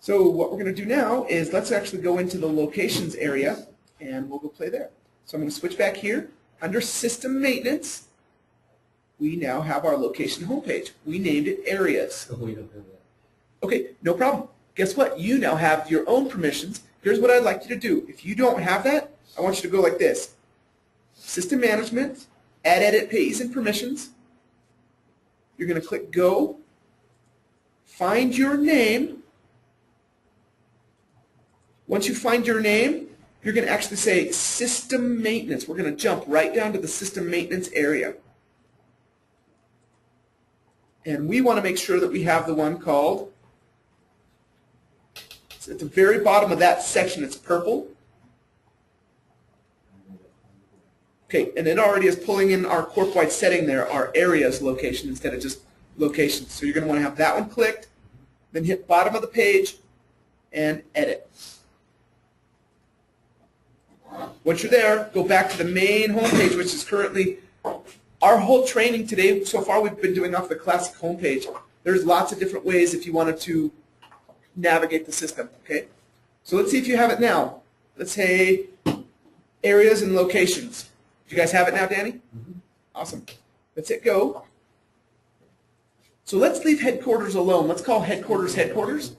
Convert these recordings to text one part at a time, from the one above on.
So what we're going to do now is let's actually go into the locations area and we'll go play there. So I'm going to switch back here. Under System Maintenance, we now have our location homepage. We named it Areas. Oh, we don't have that. Okay, no problem. Guess what? You now have your own permissions. Here's what I'd like you to do. If you don't have that, I want you to go like this. System Management, Add Edit Pays and Permissions. You're going to click Go. Find your name. Once you find your name, you're going to actually say System Maintenance. We're going to jump right down to the System Maintenance area. And we want to make sure that we have the one called, it's at the very bottom of that section, it's purple. Okay, and it already is pulling in our corp-wide setting there, our areas location instead of just locations. So you're going to want to have that one clicked, then hit bottom of the page and edit. Once you're there, go back to the main homepage, which is currently our whole training today. So far, we've been doing off the classic homepage. There's lots of different ways if you wanted to navigate the system. Okay, so let's see if you have it now. Let's say areas and locations. Do you guys have it now, Danny? Mm-hmm. Awesome. Let's hit go. So let's leave headquarters alone. Let's call headquarters headquarters.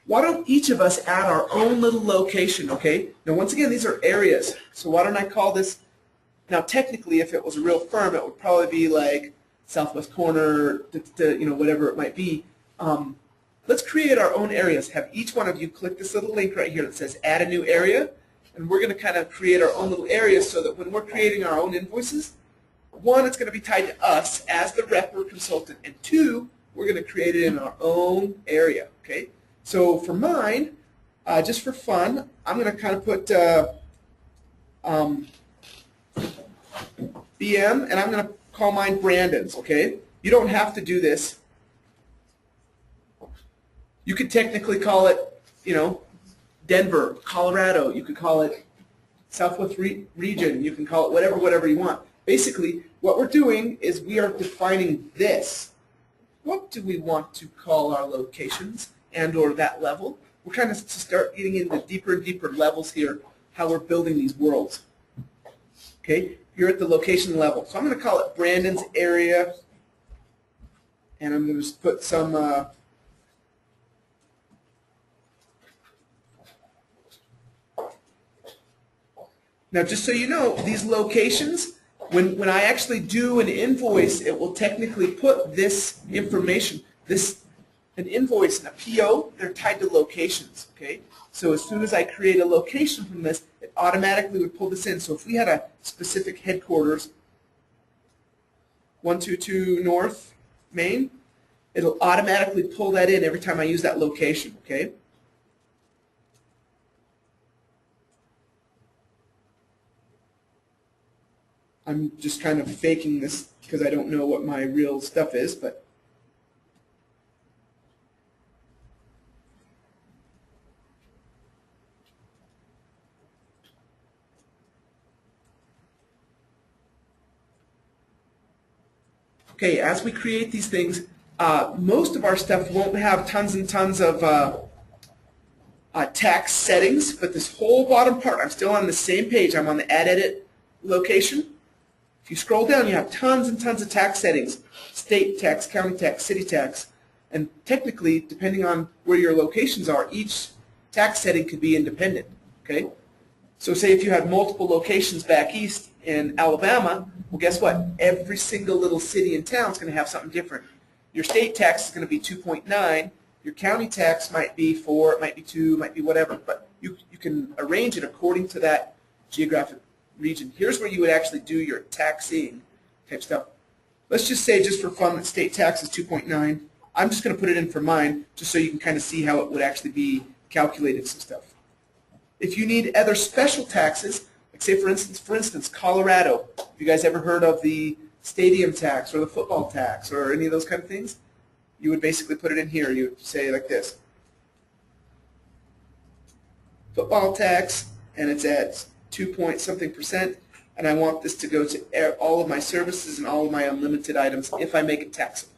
Why don't each of us add our own little location, okay? Now, once again, these are areas. So why don't I call this, now technically, if it was a real firm, it would probably be like Southwest Corner, you know, whatever it might be. Let's create our own areas. Have each one of you click this little link right here that says add a new area. And we're going to kind of create our own little areas so that when we're creating our own invoices, one, it's going to be tied to us as the rep or consultant, and two, we're going to create it in our own area, okay? So for mine, just for fun, I'm going to kind of put BM, and I'm going to call mine Brandon's, okay? You don't have to do this. You could technically call it, you know, Denver, Colorado. You could call it Southwest region. You can call it whatever you want. Basically, what we're doing is we are defining this. What do we want to call our locations and or that level? We're trying to start getting into deeper and deeper levels here, how we're building these worlds. Okay, you're at the location level. So I'm going to call it Brandon's area, and I'm going to just put some now, just so you know, these locations, when I actually do an invoice, it will technically put this information, an invoice and a PO, they're tied to locations, okay? So as soon as I create a location from this, it automatically would pull this in. So if we had a specific headquarters, 122 North Main, it'll automatically pull that in every time I use that location, okay? I'm just kind of faking this because I don't know what my real stuff is, but okay, as we create these things, most of our stuff won't have tons and tons of tax settings, but this whole bottom part, I'm still on the same page. I'm on the Add Edit location. If you scroll down, you have tons and tons of tax settings, state tax, county tax, city tax, and technically, depending on where your locations are, each tax setting could be independent, okay? So say if you had multiple locations back east in Alabama, well, guess what? Every single little city and town is going to have something different. Your state tax is going to be 2.9. Your county tax might be 4, it might be 2, it might be whatever, but you can arrange it according to that geographic region. Here's where you would actually do your taxing type stuff. Let's just say, just for fun, that state tax is 2.9. I'm just going to put it in for mine, just so you can kind of see how it would actually be calculated some stuff. If you need other special taxes, like say for instance, Colorado. Have you guys ever heard of the stadium tax or the football tax or any of those kind of things? You would basically put it in here. You would say like this: football tax, and it's at 2-point-something%, and I want this to go to all of my services and all of my unlimited items if I make it taxable.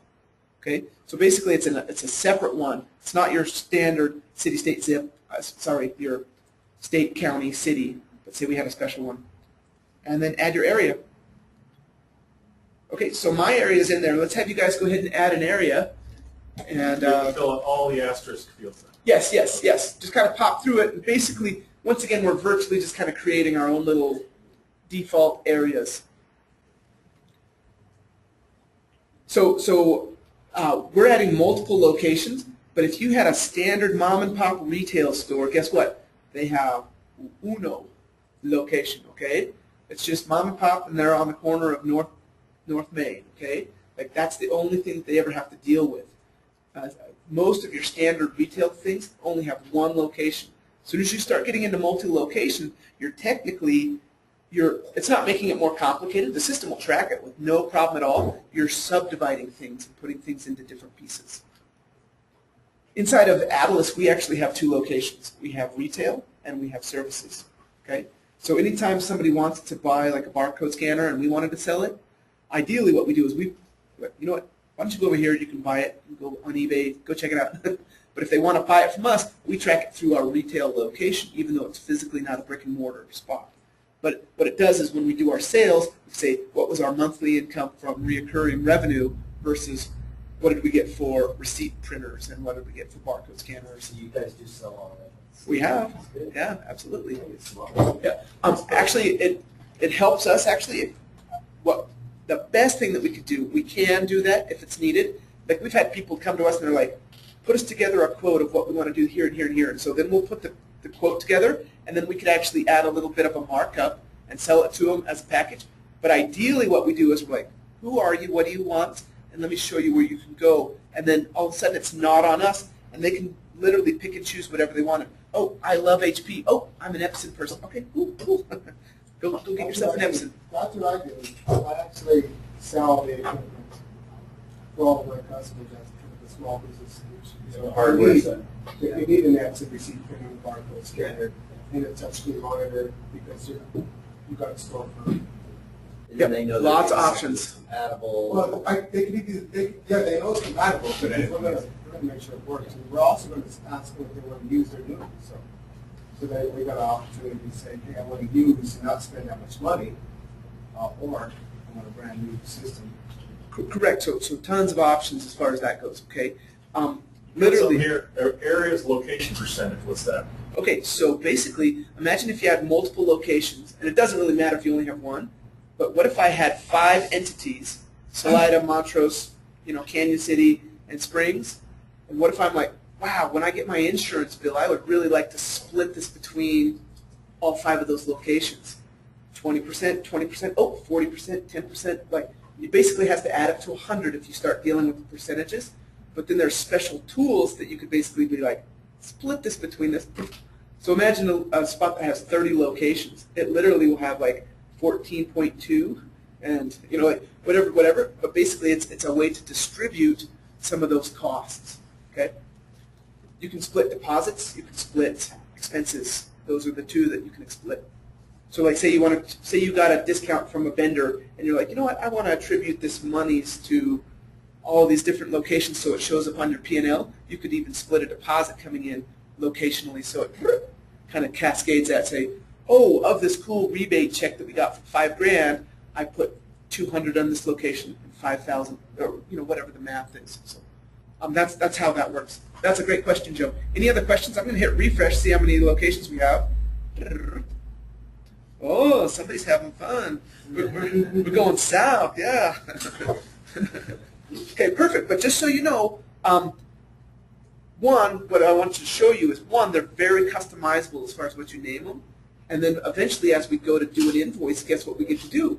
Okay, so basically it's a separate one. It's not your standard city, state, zip. Sorry, your state, county, city. Let's say we had a special one, and then add your area. Okay, so my area is in there. Let's have you guys go ahead and add an area. And fill out all the asterisk fields then. yes, yes, yes. Just kind of pop through it, and basically, once again, we're virtually just kind of creating our own little default areas. So we're adding multiple locations, but if you had a standard mom and pop retail store, guess what? They have uno location, okay? It's just mom and pop, and they're on the corner of North Main, okay? Like that's the only thing that they ever have to deal with. Most of your standard retail things only have one location. As soon as you start getting into multi-location, it's not making it more complicated. The system will track it with no problem at all. You're subdividing things and putting things into different pieces. Inside of Adilas, we actually have two locations. We have retail and we have services. Okay? So anytime somebody wants to buy like a barcode scanner and we wanted to sell it, ideally what we do is you know what, why don't you go over here, you can buy it, you can go on eBay, go check it out. But if they want to buy it from us, we track it through our retail location, even though it's physically not a brick and mortar spot. But what it does is when we do our sales, we say what was our monthly income from reoccurring revenue versus what did we get for receipt printers and what did we get for barcode scanners. So you guys do sell all of it? We have, yeah, absolutely. Yeah. Actually, it helps us actually. The best thing that we could do, we can do that if it's needed. Like we've had people come to us and they're like, put us together a quote of what we want to do here and here and here. And so then we'll put the quote together, and then we could actually add a little bit of a markup and sell it to them as a package. But ideally what we do is we're like, who are you, what do you want, and let me show you where you can go. And then all of a sudden it's not on us, and they can literally pick and choose whatever they want. Oh, I love HP. Oh, I'm an Epson person. Okay, cool. Go get yourself an Epson. That's what I do. I actually sell the equipment for all of my customers as kind of a small business solution. So hardware set. You need an Epson receipt printing barcode scanner and a touchscreen monitor because you've got a storefront. Yep, They know lots of it's options. Compatible. Well, they can either, they know it's compatible, but we're going to make sure it works. And we're also going to ask them if they want to use their new. So that we got an opportunity to say, hey, I want to use and not spend that much money, or I want a brand new system. Correct. So tons of options as far as that goes. Okay. Literally. Here, areas, location percentage. What's that? Okay. So basically, imagine if you had multiple locations, and it doesn't really matter if you only have one. But what if I had 5 entities: Salida, Montrose, Canyon City, and Springs? And what if I'm like, wow, when I get my insurance bill, I would really like to split this between all 5 of those locations. 20%, 20%, 40%, 10%. Like, you basically have to add up to 100 if you start dealing with the percentages. But then there's special tools that you could basically be like, split this between this. So imagine a spot that has 30 locations. It literally will have like 14.2 and, like whatever. But basically it's a way to distribute some of those costs, okay? You can split deposits, you can split expenses. Those are the 2 that you can split. So like say you got a discount from a vendor and you're like, you know what, I want to attribute this monies to all these different locations so it shows up on your P&L. You could even split a deposit coming in locationally so it kind of cascades that, say, oh, of this cool rebate check that we got for $5,000, I put 200 on this location and 5,000, or whatever the math is. So that's how that works. That's a great question, Joe. Any other questions? I'm going to hit refresh, see how many locations we have. Oh, somebody's having fun. We're going south, yeah. Okay, perfect. But just so you know, what I want to show you is, they're very customizable as far as what you name them. And then eventually, as we go to do an invoice, guess what we get to do?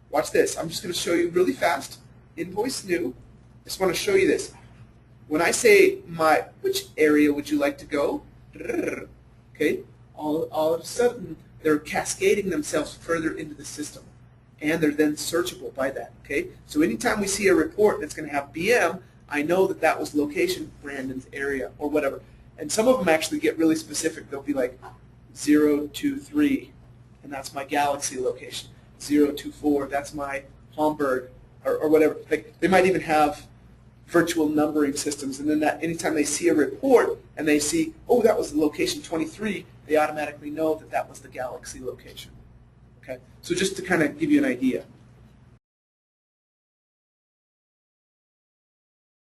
Watch this. I'm just going to show you really fast. Invoice new. Just want to show you this. When I say which area would you like to go? Okay, all of a sudden they're cascading themselves further into the system, and they're then searchable by that. Okay, so anytime we see a report that's going to have BM, I know that was location Brandon's area or whatever. And some of them actually get really specific. They'll be like 023, and that's my Galaxy location. 024, that's my Hamburg or whatever. Like they might even have virtual numbering systems, and then that anytime they see a report and they see, oh, that was the location 23, they automatically know that that was the Galaxy location. Okay, so just to kind of give you an idea.